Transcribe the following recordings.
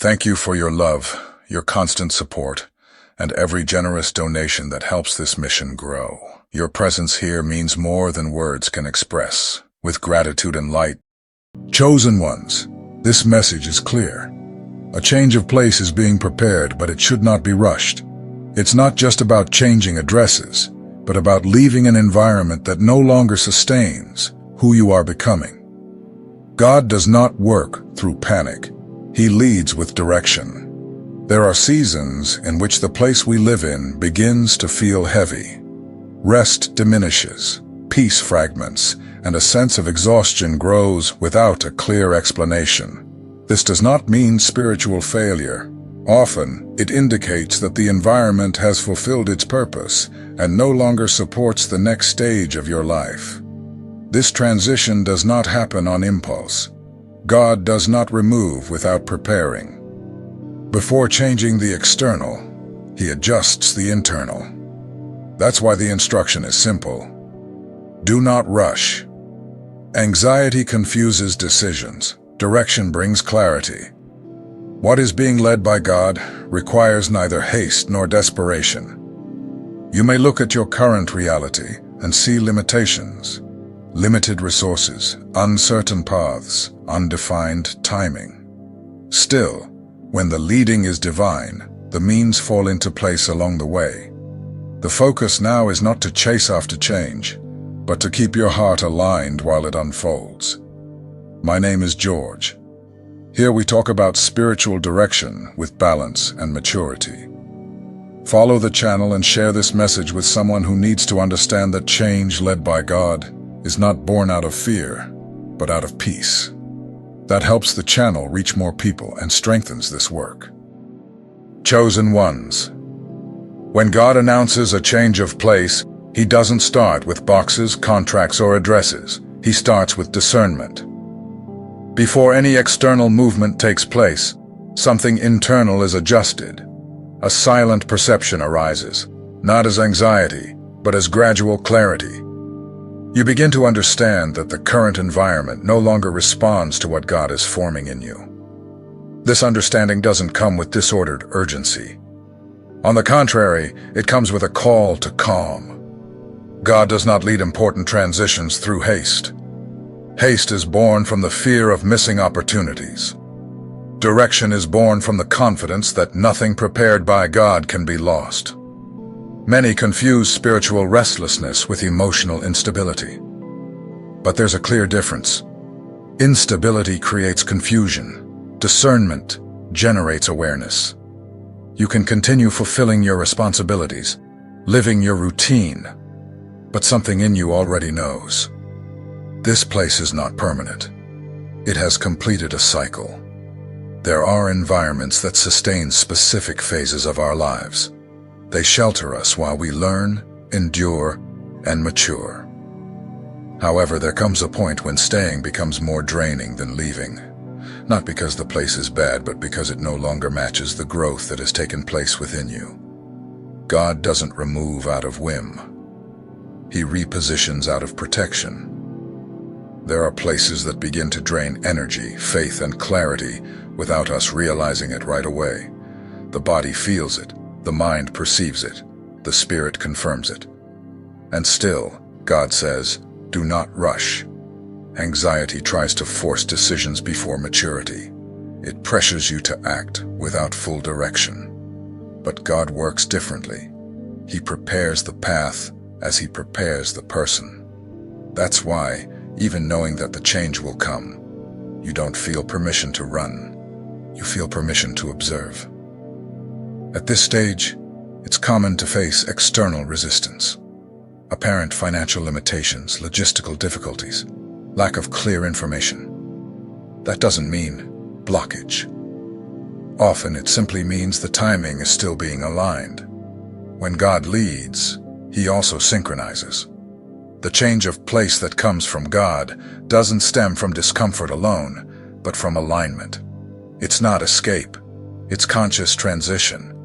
Thank you for your love, your constant support, and every generous donation that helps this mission grow. Your presence here means more than words can express. With gratitude and light, chosen ones, this message is clear. A change of place is being prepared, but it should not be rushed. It's not just about changing addresses, but about leaving an environment that no longer sustains who you are becoming. God does not work through panic. He leads with direction. There are seasons in which the place we live in begins to feel heavy. Rest diminishes, peace fragments, and a sense of exhaustion grows without a clear explanation. This does not mean spiritual failure. Often, it indicates that the environment has fulfilled its purpose and no longer supports the next stage of your life. This transition does not happen on impulse. God does not remove without preparing. Before changing the external, He adjusts the internal. That's why the instruction is simple. Do not rush. Anxiety confuses decisions. Direction brings clarity. What is being led by God requires neither haste nor desperation. You may look at your current reality and see limitations. Limited resources, uncertain paths, undefined timing. Still, when the leading is divine, the means fall into place along the way. The focus now is not to chase after change, but to keep your heart aligned while it unfolds. My name is George. Here we talk about spiritual direction with balance and maturity. Follow the channel and share this message with someone who needs to understand that change led by God is not born out of fear, but out of peace. That helps the channel reach more people and strengthens this work. Chosen ones. When God announces a change of place, He doesn't start with boxes, contracts, or addresses. He starts with discernment. Before any external movement takes place, something internal is adjusted. A silent perception arises, not as anxiety, but as gradual clarity. You begin to understand that the current environment no longer responds to what God is forming in you. This understanding doesn't come with disordered urgency. On the contrary, it comes with a call to calm. God does not lead important transitions through haste. Haste is born from the fear of missing opportunities. Direction is born from the confidence that nothing prepared by God can be lost. Many confuse spiritual restlessness with emotional instability. But there's a clear difference. Instability creates confusion. Discernment generates awareness. You can continue fulfilling your responsibilities, living your routine, but something in you already knows. This place is not permanent. It has completed a cycle. There are environments that sustain specific phases of our lives. They shelter us while we learn, endure, and mature. However, there comes a point when staying becomes more draining than leaving. Not because the place is bad, but because it no longer matches the growth that has taken place within you. God doesn't remove out of whim. He repositions out of protection. There are places that begin to drain energy, faith, and clarity without us realizing it right away. The body feels it. The mind perceives it, the spirit confirms it. And still, God says, do not rush. Anxiety tries to force decisions before maturity. It pressures you to act without full direction. But God works differently. He prepares the path as He prepares the person. That's why, even knowing that the change will come, you don't feel permission to run. You feel permission to observe. At this stage, it's common to face external resistance. Apparent financial limitations, logistical difficulties, lack of clear information. That doesn't mean blockage. Often it simply means the timing is still being aligned. When God leads, He also synchronizes. The change of place that comes from God doesn't stem from discomfort alone, but from alignment. It's not escape. It's conscious transition.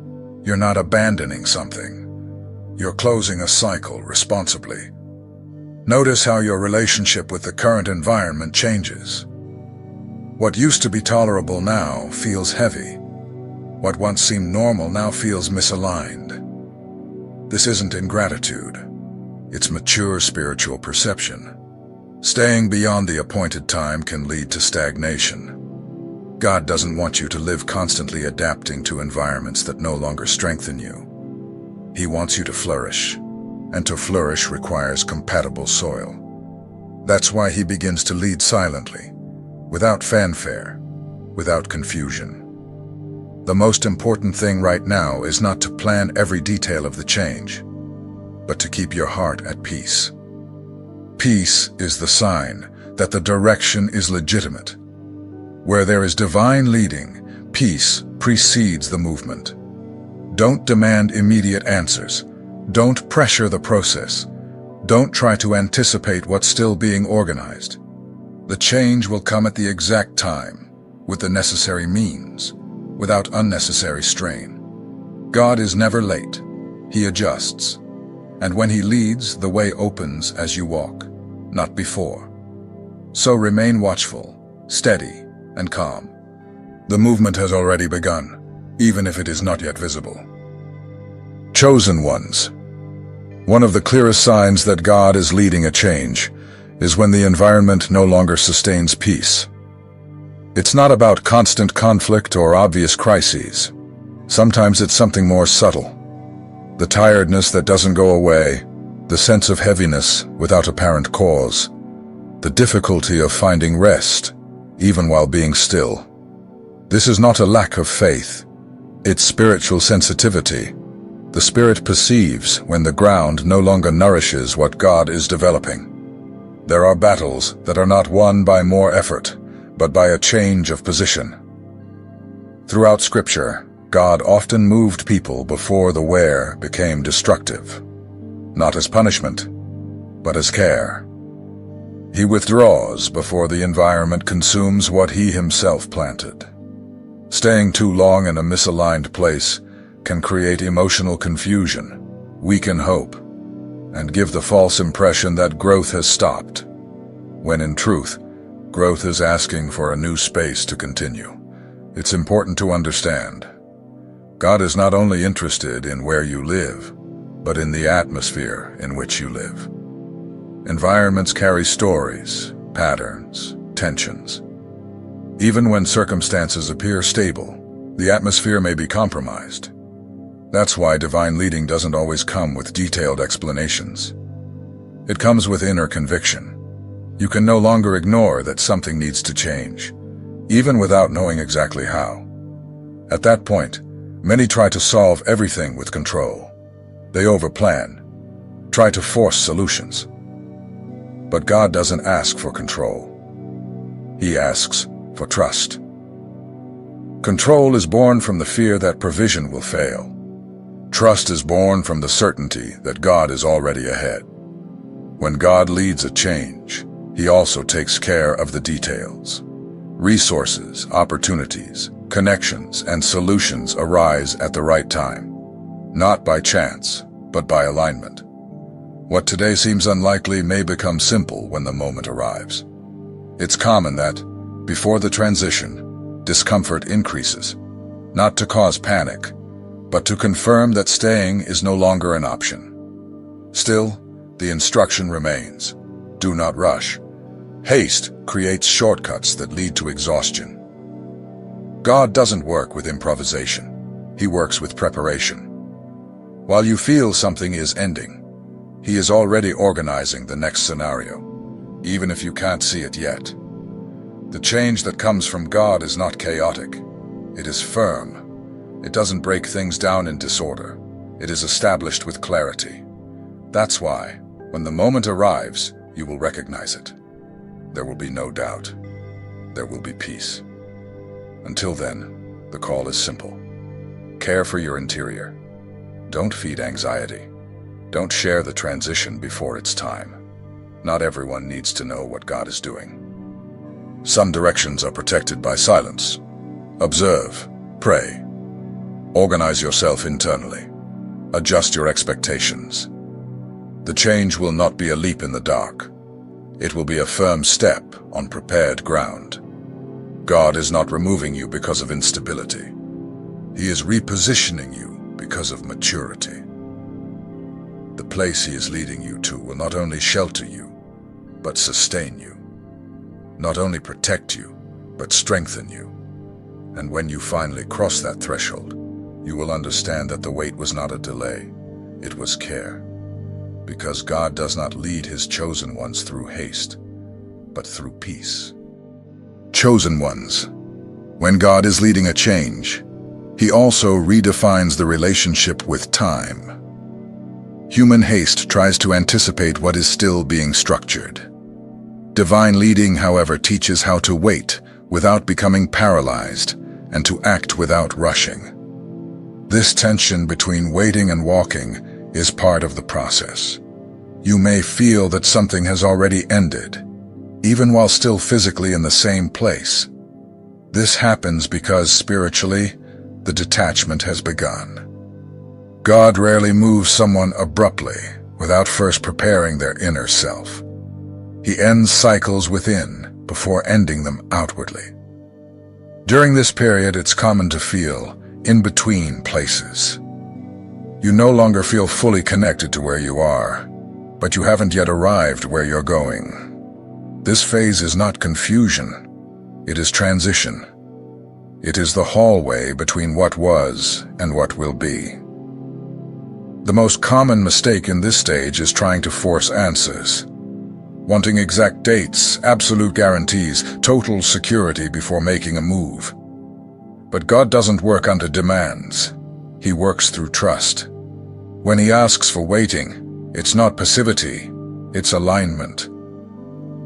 You're not abandoning something. You're closing a cycle responsibly. Notice how your relationship with the current environment changes. What used to be tolerable now feels heavy. What once seemed normal now feels misaligned. This isn't ingratitude. It's mature spiritual perception. Staying beyond the appointed time can lead to stagnation. God doesn't want you to live constantly adapting to environments that no longer strengthen you. He wants you to flourish, and to flourish requires compatible soil. That's why he begins to lead silently, without fanfare, without confusion. The most important thing right now is not to plan every detail of the change, but to keep your heart at peace. Peace is the sign that the direction is legitimate. Where there is divine leading, peace precedes the movement. Don't demand immediate answers. Don't pressure the process. Don't try to anticipate what's still being organized. The change will come at the exact time, with the necessary means, without unnecessary strain. God is never late. He adjusts. And when he leads, the way opens as you walk, not before. So remain watchful, steady, and calm. The movement has already begun, even if it is not yet visible. Chosen ones. One of the clearest signs that God is leading a change is when the environment no longer sustains peace. It's not about constant conflict or obvious crises. Sometimes it's something more subtle. The tiredness that doesn't go away, the sense of heaviness without apparent cause, the difficulty of finding rest, even while being still. This is not a lack of faith. It's spiritual sensitivity. The spirit perceives when the ground no longer nourishes what God is developing. There are battles that are not won by more effort, but by a change of position. Throughout Scripture, God often moved people before the where became destructive, not as punishment, but as care. He withdraws before the environment consumes what he himself planted. Staying too long in a misaligned place can create emotional confusion, weaken hope, and give the false impression that growth has stopped, when in truth, growth is asking for a new space to continue. It's important to understand. God is not only interested in where you live, but in the atmosphere in which you live. Environments carry stories, patterns, tensions. Even when circumstances appear stable, the atmosphere may be compromised. That's why divine leading doesn't always come with detailed explanations. It comes with inner conviction. You can no longer ignore that something needs to change, even without knowing exactly how. At that point, many try to solve everything with control. They overplan, try to force solutions. But God doesn't ask for control. He asks for trust. Control is born from the fear that provision will fail. Trust is born from the certainty that God is already ahead. When God leads a change, he also takes care of the details. Resources, opportunities, connections, and solutions arise at the right time, not by chance, but by alignment. What today seems unlikely may become simple when the moment arrives. It's common that, before the transition, discomfort increases, not to cause panic, but to confirm that staying is no longer an option. Still, the instruction remains. Do not rush. Haste creates shortcuts that lead to exhaustion. God doesn't work with improvisation. He works with preparation. While you feel something is ending, he is already organizing the next scenario, even if you can't see it yet. The change that comes from God is not chaotic. It is firm. It doesn't break things down in disorder. It is established with clarity. That's why, when the moment arrives, you will recognize it. There will be no doubt. There will be peace. Until then, the call is simple. Care for your interior. Don't feed anxiety. Don't share the transition before it's time. Not everyone needs to know what God is doing. Some directions are protected by silence. Observe, pray. Organize yourself internally. Adjust your expectations. The change will not be a leap in the dark. It will be a firm step on prepared ground. God is not removing you because of instability. He is repositioning you because of maturity. The place He is leading you to will not only shelter you, but sustain you. Not only protect you, but strengthen you. And when you finally cross that threshold, you will understand that the wait was not a delay, it was care. Because God does not lead His chosen ones through haste, but through peace. Chosen ones. When God is leading a change, He also redefines the relationship with time. Human haste tries to anticipate what is still being structured. Divine leading, however, teaches how to wait without becoming paralyzed and to act without rushing. This tension between waiting and walking is part of the process. You may feel that something has already ended, even while still physically in the same place. This happens because spiritually, the detachment has begun. God rarely moves someone abruptly without first preparing their inner self. He ends cycles within before ending them outwardly. During this period, it's common to feel in between places. You no longer feel fully connected to where you are, but you haven't yet arrived where you're going. This phase is not confusion, it is transition. It is the hallway between what was and what will be. The most common mistake in this stage is trying to force answers. Wanting exact dates, absolute guarantees, total security before making a move. But God doesn't work under demands. He works through trust. When He asks for waiting, it's not passivity, it's alignment.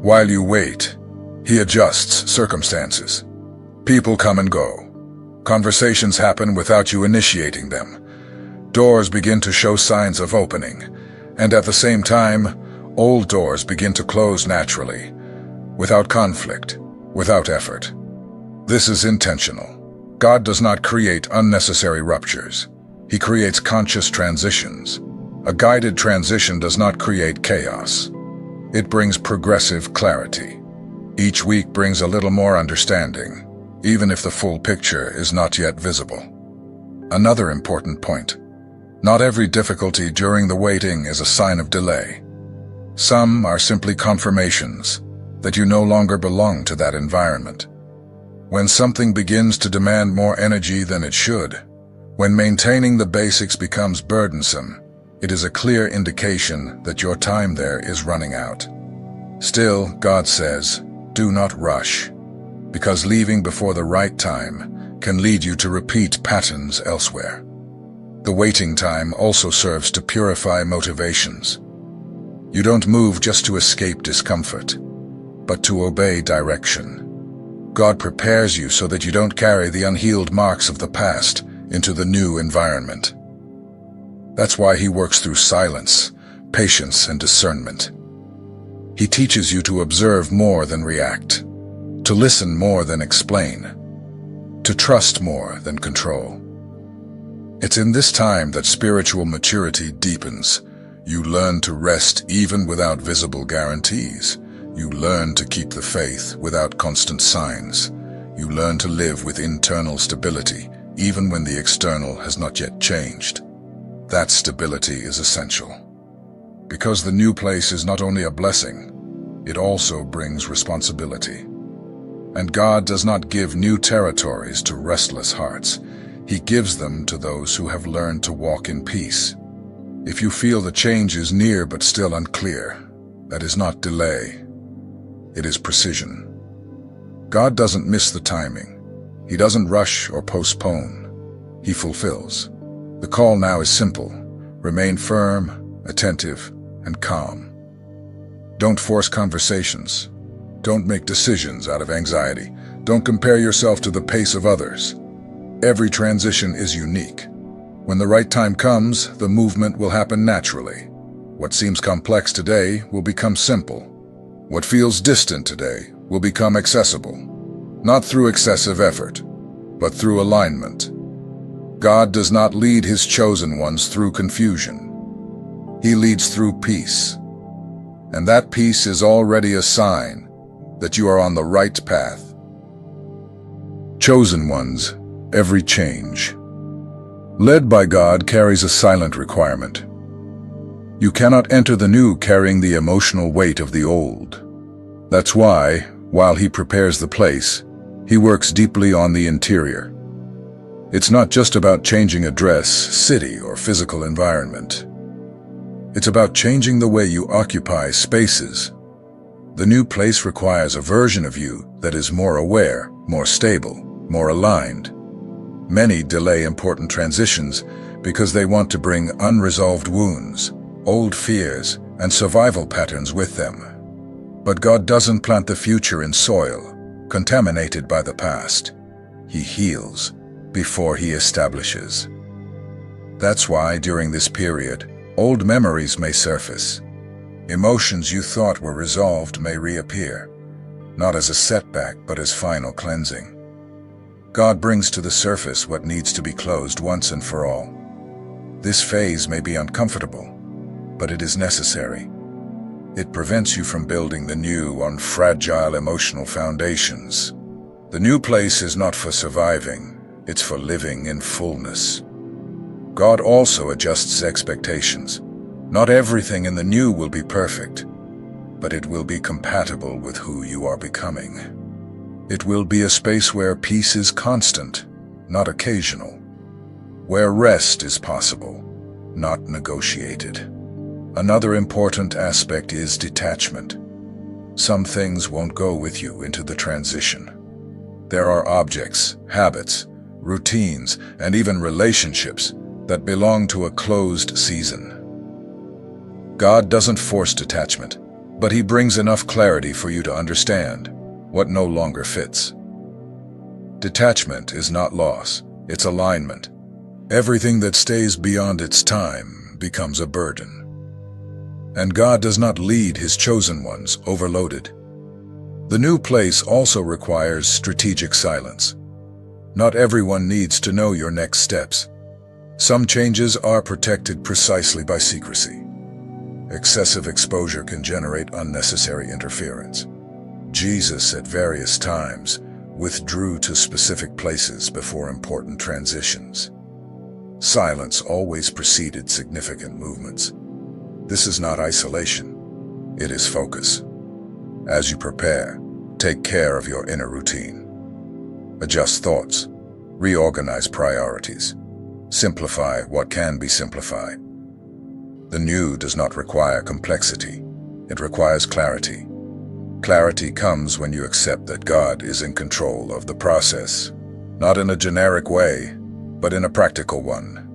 While you wait, He adjusts circumstances. People come and go. Conversations happen without you initiating them. Doors begin to show signs of opening, and at the same time, old doors begin to close naturally, without conflict, without effort. This is intentional. God does not create unnecessary ruptures. He creates conscious transitions. A guided transition does not create chaos. It brings progressive clarity. Each week brings a little more understanding, even if the full picture is not yet visible. Another important point. Not every difficulty during the waiting is a sign of delay. Some are simply confirmations that you no longer belong to that environment. When something begins to demand more energy than it should, when maintaining the basics becomes burdensome, it is a clear indication that your time there is running out. Still, God says, do not rush, because leaving before the right time can lead you to repeat patterns elsewhere. The waiting time also serves to purify motivations. You don't move just to escape discomfort, but to obey direction. God prepares you so that you don't carry the unhealed marks of the past into the new environment. That's why He works through silence, patience, and discernment. He teaches you to observe more than react, to listen more than explain, to trust more than control. It's in this time that spiritual maturity deepens. You learn to rest even without visible guarantees. You learn to keep the faith without constant signs. You learn to live with internal stability, even when the external has not yet changed. That stability is essential. Because the new place is not only a blessing, it also brings responsibility. And God does not give new territories to restless hearts. He gives them to those who have learned to walk in peace. If you feel the change is near but still unclear, that is not delay. It is precision. God doesn't miss the timing. He doesn't rush or postpone. He fulfills. The call now is simple. Remain firm, attentive, and calm. Don't force conversations. Don't make decisions out of anxiety. Don't compare yourself to the pace of others. Every transition is unique. When the right time comes, the movement will happen naturally. What seems complex today will become simple. What feels distant today will become accessible, not through excessive effort, but through alignment. God does not lead His chosen ones through confusion. He leads through peace. And that peace is already a sign that you are on the right path. Chosen ones, every change, Led by God carries a silent requirement. You cannot enter the new carrying the emotional weight of the old. That's why, while He prepares the place, He works deeply on the interior. It's not just about changing a dress, city, or physical environment. It's about changing the way you occupy spaces. The new place requires a version of you that is more aware, more stable, more aligned. Many delay important transitions because they want to bring unresolved wounds, old fears, and survival patterns with them. But God doesn't plant the future in soil, contaminated by the past. He heals before He establishes. That's why, during this period, old memories may surface. Emotions you thought were resolved may reappear, not as a setback but as final cleansing. God brings to the surface what needs to be closed once and for all. This phase may be uncomfortable, but it is necessary. It prevents you from building the new on fragile emotional foundations. The new place is not for surviving, it's for living in fullness. God also adjusts expectations. Not everything in the new will be perfect, but it will be compatible with who you are becoming. It will be a space where peace is constant, not occasional. Where rest is possible, not negotiated. Another important aspect is detachment. Some things won't go with you into the transition. There are objects, habits, routines, and even relationships that belong to a closed season. God doesn't force detachment, but He brings enough clarity for you to understand what no longer fits. Detachment is not loss, it's alignment. Everything that stays beyond its time becomes a burden. And God does not lead His chosen ones overloaded. The new place also requires strategic silence. Not everyone needs to know your next steps. Some changes are protected precisely by secrecy. Excessive exposure can generate unnecessary interference. Jesus, at various times, withdrew to specific places before important transitions. Silence always preceded significant movements. This is not isolation, it is focus. As you prepare, take care of your inner routine. Adjust thoughts, reorganize priorities, simplify what can be simplified. The new does not require complexity, it requires clarity. Clarity comes when you accept that God is in control of the process, not in a generic way, but in a practical one.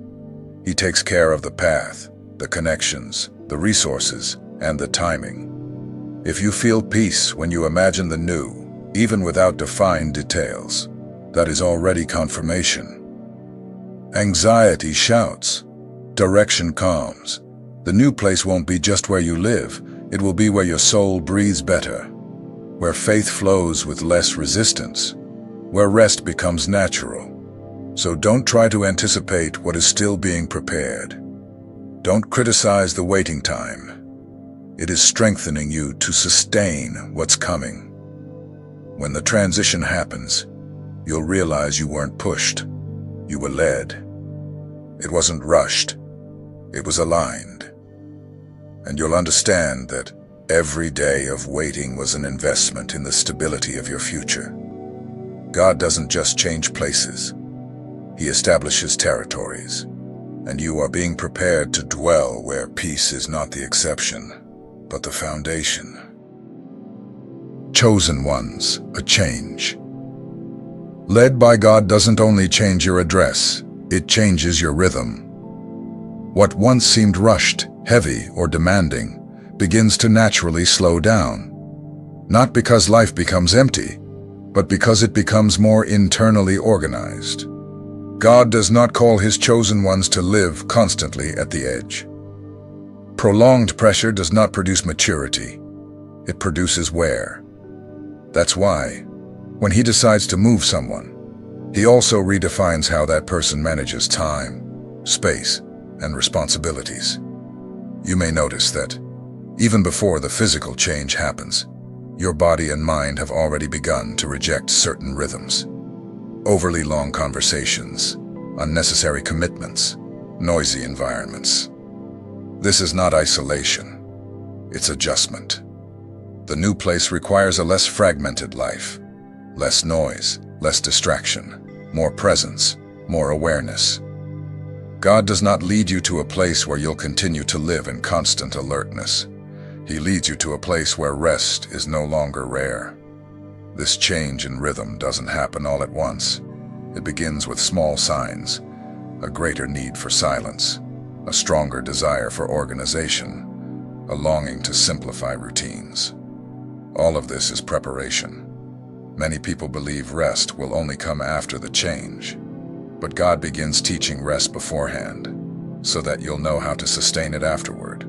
He takes care of the path, the connections, the resources, and the timing. If you feel peace when you imagine the new, even without defined details, that is already confirmation. Anxiety shouts, direction calms. The new place won't be just where you live, it will be where your soul breathes better, where faith flows with less resistance, where rest becomes natural. So don't try to anticipate what is still being prepared. Don't criticize the waiting time. It is strengthening you to sustain what's coming. When the transition happens, you'll realize you weren't pushed, you were led. It wasn't rushed, it was aligned. And you'll understand that every day of waiting was an investment in the stability of your future. God doesn't just change places, He establishes territories, and you are being prepared to dwell where peace is not the exception, but the foundation. Chosen ones, a change. Led by God doesn't only change your address, it changes your rhythm. What once seemed rushed, heavy, or demanding begins to naturally slow down. Not because life becomes empty, but because it becomes more internally organized. God does not call His chosen ones to live constantly at the edge. Prolonged pressure does not produce maturity. It produces wear. That's why, when He decides to move someone, He also redefines how that person manages time, space, and responsibilities. You may notice that, even before the physical change happens, your body and mind have already begun to reject certain rhythms. Overly long conversations, unnecessary commitments, noisy environments. This is not isolation, it's adjustment. The new place requires a less fragmented life, less noise, less distraction, more presence, more awareness. God does not lead you to a place where you'll continue to live in constant alertness. He leads you to a place where rest is no longer rare. This change in rhythm doesn't happen all at once. It begins with small signs, a greater need for silence, a stronger desire for organization, a longing to simplify routines. All of this is preparation. Many people believe rest will only come after the change, but God begins teaching rest beforehand, so that you'll know how to sustain it afterward.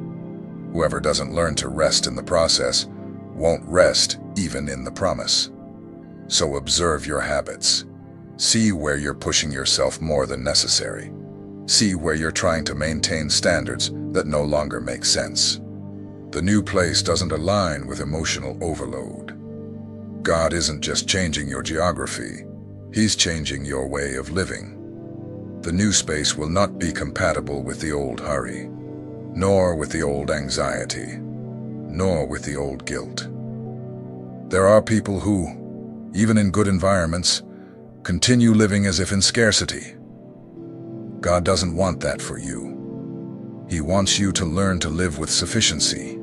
Whoever doesn't learn to rest in the process won't rest even in the promise. So observe your habits. See where you're pushing yourself more than necessary. See where you're trying to maintain standards that no longer make sense. The new place doesn't align with emotional overload. God isn't just changing your geography, He's changing your way of living. The new space will not be compatible with the old hurry, nor with the old anxiety, nor with the old guilt. There are people who, even in good environments, continue living as if in scarcity. God doesn't want that for you. He wants you to learn to live with sufficiency,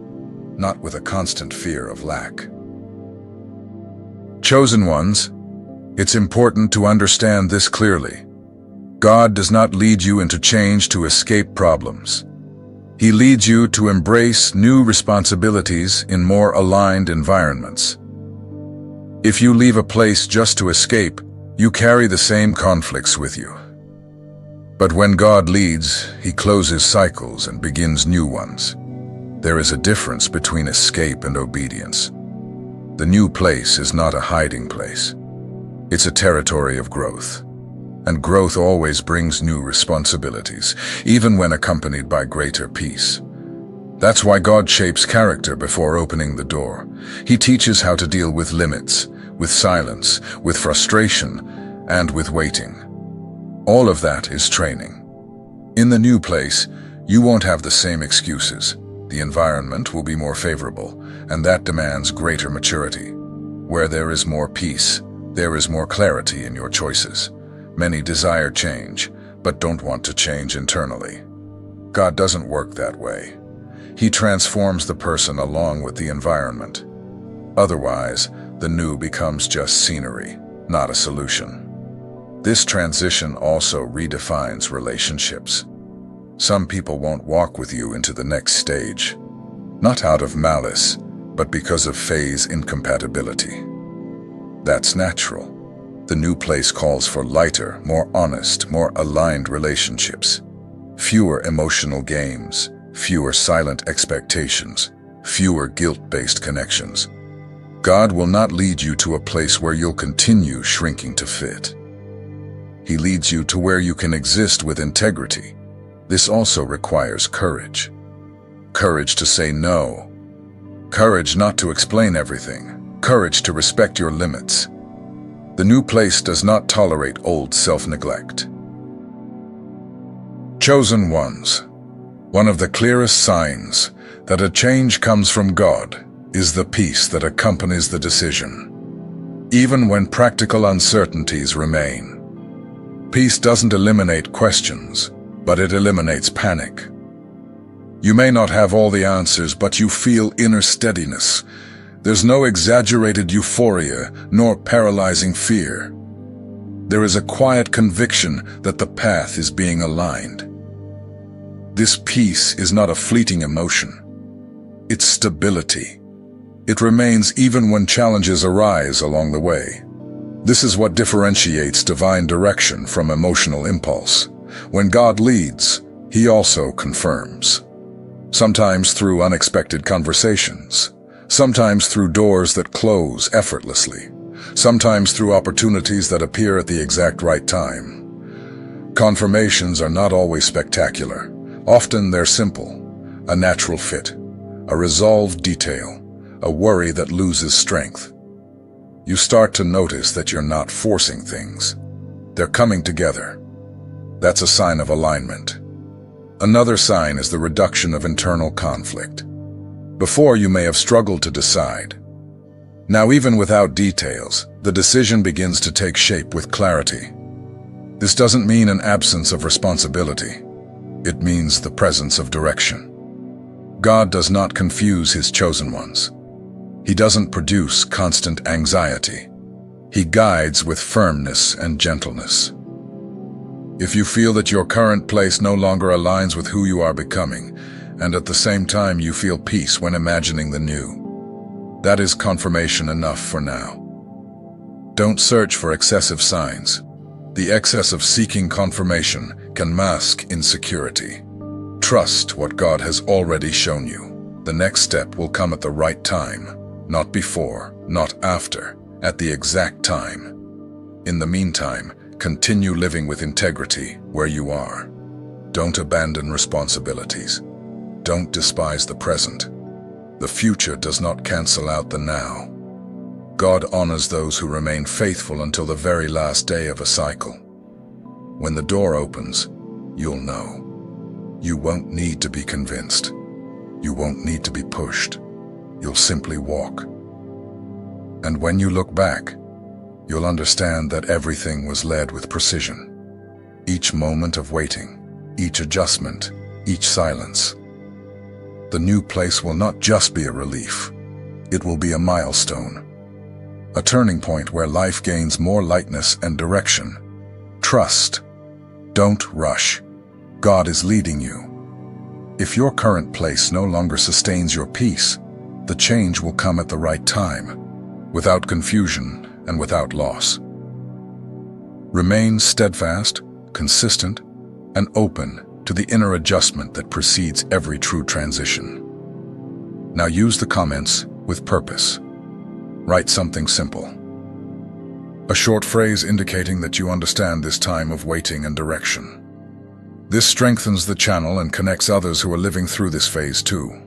not with a constant fear of lack. Chosen ones, it's important to understand this clearly. God does not lead you into change to escape problems. He leads you to embrace new responsibilities in more aligned environments. If you leave a place just to escape, you carry the same conflicts with you. But when God leads, He closes cycles and begins new ones. There is a difference between escape and obedience. The new place is not a hiding place. It's a territory of growth. And growth always brings new responsibilities, even when accompanied by greater peace. That's why God shapes character before opening the door. He teaches how to deal with limits, with silence, with frustration, and with waiting. All of that is training. In the new place, you won't have the same excuses. The environment will be more favorable, and that demands greater maturity. Where there is more peace, there is more clarity in your choices. Many desire change, but don't want to change internally. God doesn't work that way. He transforms the person along with the environment. Otherwise, the new becomes just scenery, not a solution. This transition also redefines relationships. Some people won't walk with you into the next stage, not out of malice, but because of phase incompatibility. That's natural. The new place calls for lighter, more honest, more aligned relationships. Fewer emotional games, fewer silent expectations, fewer guilt-based connections. God will not lead you to a place where you'll continue shrinking to fit. He leads you to where you can exist with integrity. This also requires courage. Courage to say no. Courage not to explain everything. Courage to respect your limits. The new place does not tolerate old self-neglect. Chosen ones, one of the clearest signs that a change comes from God is the peace that accompanies the decision, even when practical uncertainties remain. Peace doesn't eliminate questions, but it eliminates panic. You may not have all the answers, but you feel inner steadiness. There's no exaggerated euphoria, nor paralyzing fear. There is a quiet conviction that the path is being aligned. This peace is not a fleeting emotion. It's stability. It remains even when challenges arise along the way. This is what differentiates divine direction from emotional impulse. When God leads, He also confirms. Sometimes through unexpected conversations. Sometimes through doors that close effortlessly. Sometimes through opportunities that appear at the exact right time. Confirmations are not always spectacular. Often they're simple. A natural fit. A resolved detail. A worry that loses strength. You start to notice that you're not forcing things. They're coming together. That's a sign of alignment. Another sign is the reduction of internal conflict. Before, you may have struggled to decide. Now, even without details, the decision begins to take shape with clarity. This doesn't mean an absence of responsibility. It means the presence of direction. God does not confuse His chosen ones. He doesn't produce constant anxiety. He guides with firmness and gentleness. If you feel that your current place no longer aligns with who you are becoming, and at the same time you feel peace when imagining the new, that is confirmation enough for now. Don't search for excessive signs. The excess of seeking confirmation can mask insecurity. Trust what God has already shown you. The next step will come at the right time, not before, not after, at the exact time. In the meantime, continue living with integrity where you are. Don't abandon responsibilities. Don't despise the present. The future does not cancel out the now. God honors those who remain faithful until the very last day of a cycle. When the door opens, you'll know. You won't need to be convinced. You won't need to be pushed. You'll simply walk. And when you look back, you'll understand that everything was led with precision. Each moment of waiting, each adjustment, each silence. The new place will not just be a relief. It will be a milestone. A turning point where life gains more lightness and direction. Trust. Don't rush. God is leading you. If your current place no longer sustains your peace, the change will come at the right time, without confusion and without loss. Remain steadfast, consistent, and open to the inner adjustment that precedes every true transition. Now use the comments with purpose. Write something simple. A short phrase indicating that you understand this time of waiting and direction. This strengthens the channel and connects others who are living through this phase too.